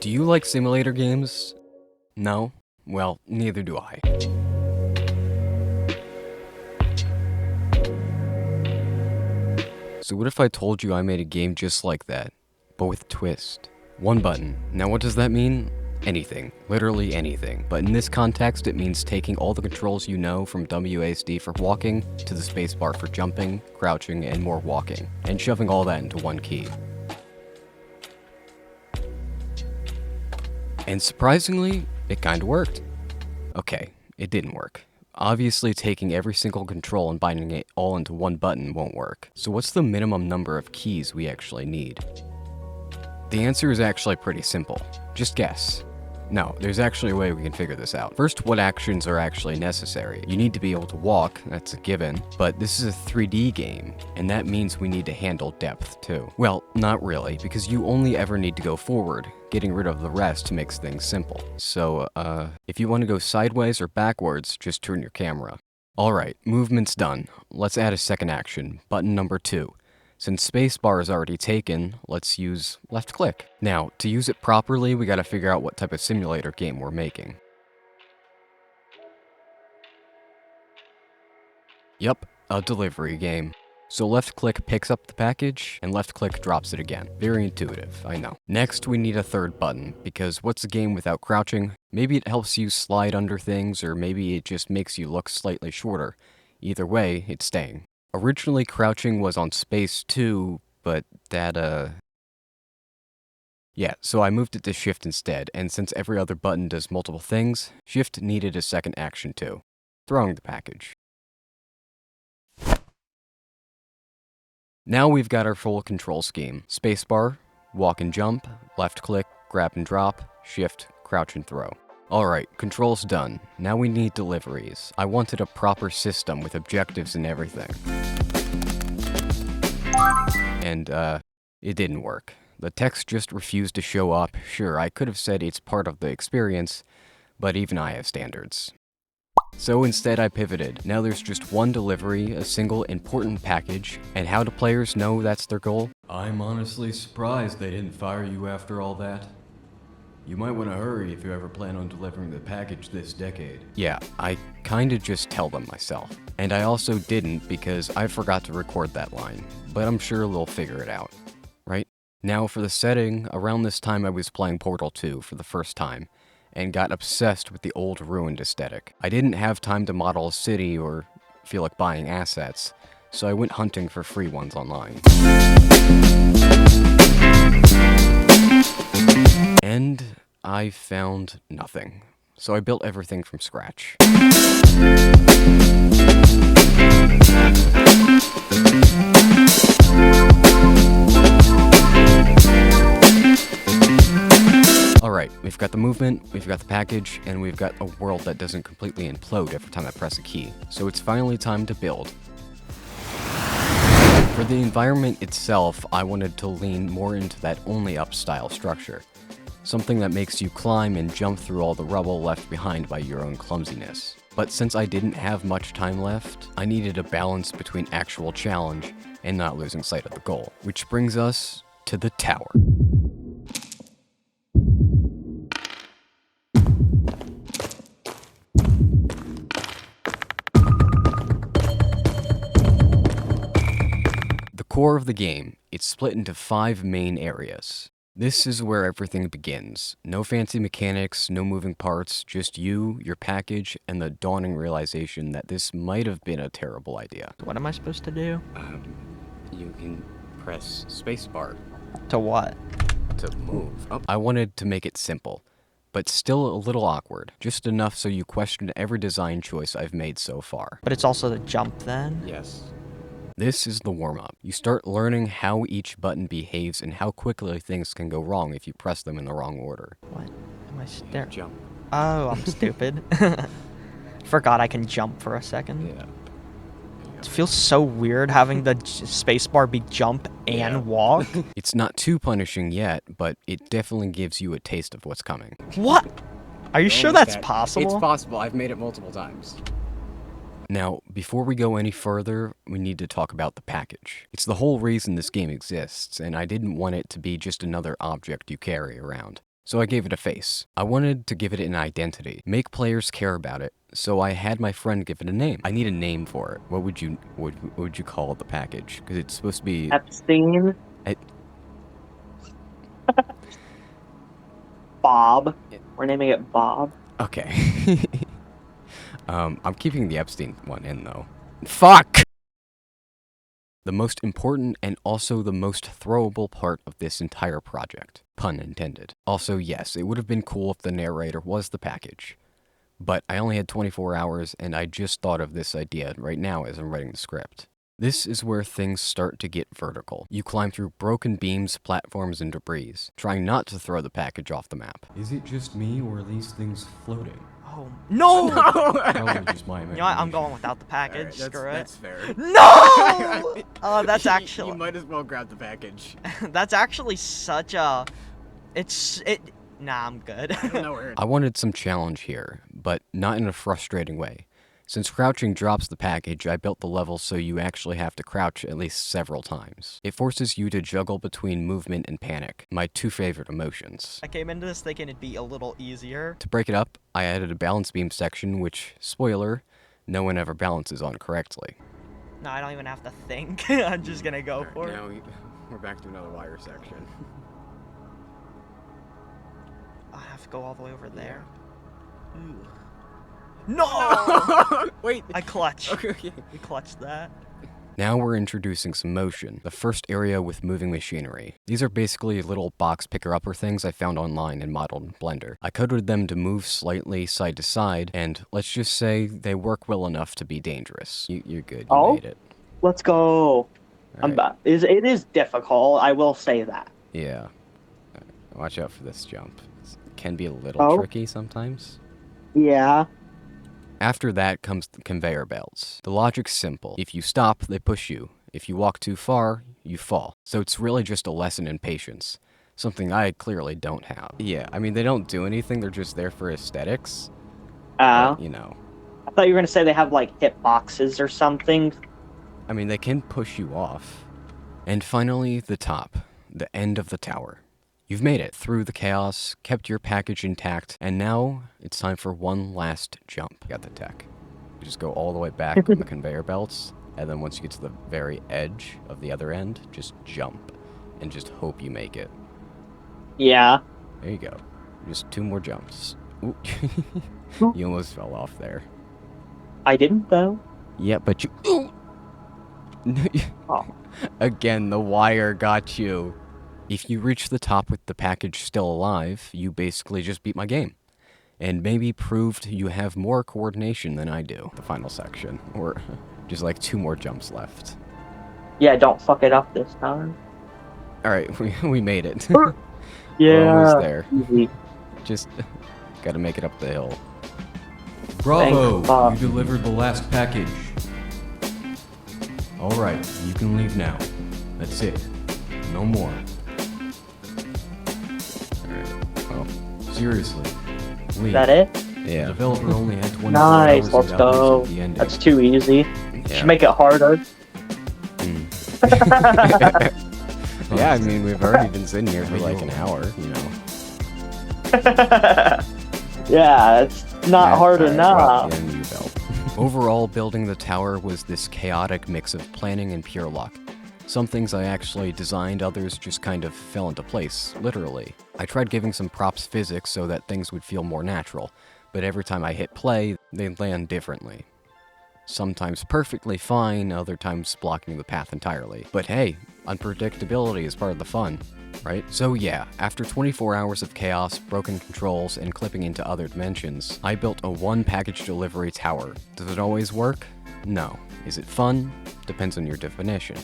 Do you like simulator games? No? Well, neither do I. So what if I told you I made a game just like that, but with a twist? One button. Now what does that mean? Anything. Literally anything. But in this context, it means taking all the controls you know from WASD for walking, to the spacebar for jumping, crouching, and more walking, and shoving all that into one key. And surprisingly, it kinda worked. Okay, it didn't work. Obviously, taking every single control and binding it all into one button won't work. So what's the minimum number of keys we actually need? The answer is actually pretty simple. Just guess. No, there's actually a way we can figure this out. First, what actions are actually necessary? You need to be able to walk, that's a given, but this is a 3D game, and that means we need to handle depth too. Well, not really, because you only ever need to go forward. Getting rid of the rest makes things simple. So, if you want to go sideways or backwards, just turn your camera. Alright, movement's done. Let's add a second action, button number 2. Since spacebar is already taken, let's use left click. Now, to use it properly, we gotta figure out what type of simulator game we're making. Yup, a delivery game. So left click picks up the package, and left click drops it again. Very intuitive, I know. Next, we need a third button, because what's a game without crouching? Maybe it helps you slide under things, or maybe it just makes you look slightly shorter. Either way, it's staying. Originally, crouching was on space too, but that, yeah, so I moved it to shift instead, and since every other button does multiple things, shift needed a second action too. Throwing the package. Now we've got our full control scheme. Spacebar, walk and jump, left click, grab and drop, shift, crouch and throw. Alright, control's done. Now we need deliveries. I wanted a proper system with objectives and everything. And, it didn't work. The text just refused to show up. Sure, I could have said it's part of the experience, but even I have standards. So instead I pivoted. Now there's just one delivery, a single important package, and how do players know that's their goal? I'm honestly surprised they didn't fire you after all that. You might want to hurry if you ever plan on delivering the package this decade. Yeah, I kinda just tell them myself. And I also didn't because I forgot to record that line, but I'm sure they'll figure it out, right? Now for the setting, around this time I was playing Portal 2 for the first time, and got obsessed with the old ruined aesthetic. I didn't have time to model a city or feel like buying assets, so I went hunting for free ones online. And I found nothing. So I built everything from scratch. Alright, we've got the movement, we've got the package, and we've got a world that doesn't completely implode every time I press a key. So it's finally time to build. For the environment itself, I wanted to lean more into that only up style structure. Something that makes you climb and jump through all the rubble left behind by your own clumsiness. But since I didn't have much time left, I needed a balance between actual challenge and not losing sight of the goal. Which brings us to the tower. The core of the game, it's split into 5 main areas. This is where everything begins. No fancy mechanics, no moving parts, just you, your package, and the dawning realization that this might have been a terrible idea. What am I supposed to do? You can press spacebar To what? to move. Oh. I wanted to make it simple, but still a little awkward. Just enough so you question every design choice I've made so far. But it's also the jump then? Yes. This is the warm-up. You start learning how each button behaves and how quickly things can go wrong if you press them in the wrong order. What? Am I staring? Jump. Oh, I'm stupid. Forgot I can jump for a second. Yeah. It feels so weird having the spacebar be jump and walk. It's not too punishing yet, but it definitely gives you a taste of what's coming. What? Are you sure that's possible? It's possible. I've made it multiple times. Now, before we go any further, we need to talk about the package. It's the whole reason this game exists, and I didn't want it to be just another object you carry around. So I gave it a face. I wanted to give it an identity, make players care about it, so I had my friend give it a name. I need a name for it. What would you call the package? Because it's supposed to be... Epstein. Bob. We're naming it Bob. Okay. I'm keeping the Epstein one in, though. Fuck! The most important and also the most throwable part of this entire project. Pun intended. Also, yes, it would have been cool if the narrator was the package. But I only had 24 hours, and I just thought of this idea right now as I'm writing the script. This is where things start to get vertical. You climb through broken beams, platforms, and debris, trying not to throw the package off the map. Is it just me, or are these things floating? Oh, no! Probably just my imagination. You know what? I'm going without the package. Screw it. That's fair. No! That's actually... You might as well grab the package. That's actually such a... Nah, I'm good. I wanted some challenge here, but not in a frustrating way. Since crouching drops the package, I built the level so you actually have to crouch at least several times. It forces you to juggle between movement and panic, my two favorite emotions. I came into this thinking it'd be a little easier. To break it up, I added a balance beam section, which, spoiler, no one ever balances on correctly. No, I don't even have to think. I'm just gonna go for it. Now we're back to another wire section. I have to go all the way over there. Ooh. No! Wait. I clutch. Okay. We clutched that. Now we're introducing some motion, the first area with moving machinery. These are basically little box picker-upper things I found online and modeled in Blender. I coded them to move slightly side to side, and let's just say they work well enough to be dangerous. You're good, you made it. Let's go. Right. It is difficult, I will say that. Yeah. Watch out for this jump. It can be a little tricky sometimes. Yeah. After that comes the conveyor belts. The logic's simple. If you stop, they push you. If you walk too far, you fall. So it's really just a lesson in patience. Something I clearly don't have. Yeah, I mean, they don't do anything, they're just there for aesthetics. But, you know. I thought you were gonna say they have, like, hit boxes or something. I mean, they can push you off. And finally, the top. The end of the tower. You've made it through the chaos, kept your package intact, and now it's time for one last jump. Got the tech. You just go all the way back on the conveyor belts, and then once you get to the very edge of the other end, just jump, and just hope you make it. Yeah. There you go. Just 2 more jumps. Ooh. You almost fell off there. I didn't, though. Yeah, but you... Ooh! Oh. Again, the wire got you. If you reach the top with the package still alive, you basically just beat my game. And maybe proved you have more coordination than I do. The final section. Or just like 2 more jumps left. Yeah, don't fuck it up this time. Alright, we made it. Yeah. We're almost there. Easy. Just gotta make it up the hill. Bravo! Thanks, Bob. You delivered the last package. Alright, you can leave now. That's it. No more. Oh, Seriously. Leave. Is that it? The yeah. developer only had 24 Nice, hours let's and go. at the ending. That's too easy. Yeah. Should make it harder. Yeah, I mean, we've already been sitting here for like an hour, you know. Yeah, it's not hard Alright, enough. well, yeah, you felt. Overall, building the tower was this chaotic mix of planning and pure luck. Some things I actually designed, others just kind of fell into place, literally. I tried giving some props physics so that things would feel more natural, but every time I hit play, they'd land differently. Sometimes perfectly fine, other times blocking the path entirely. But hey, unpredictability is part of the fun, right? So yeah, after 24 hours of chaos, broken controls, and clipping into other dimensions, I built a one-package delivery tower. Does it always work? No. Is it fun? Depends on your definition.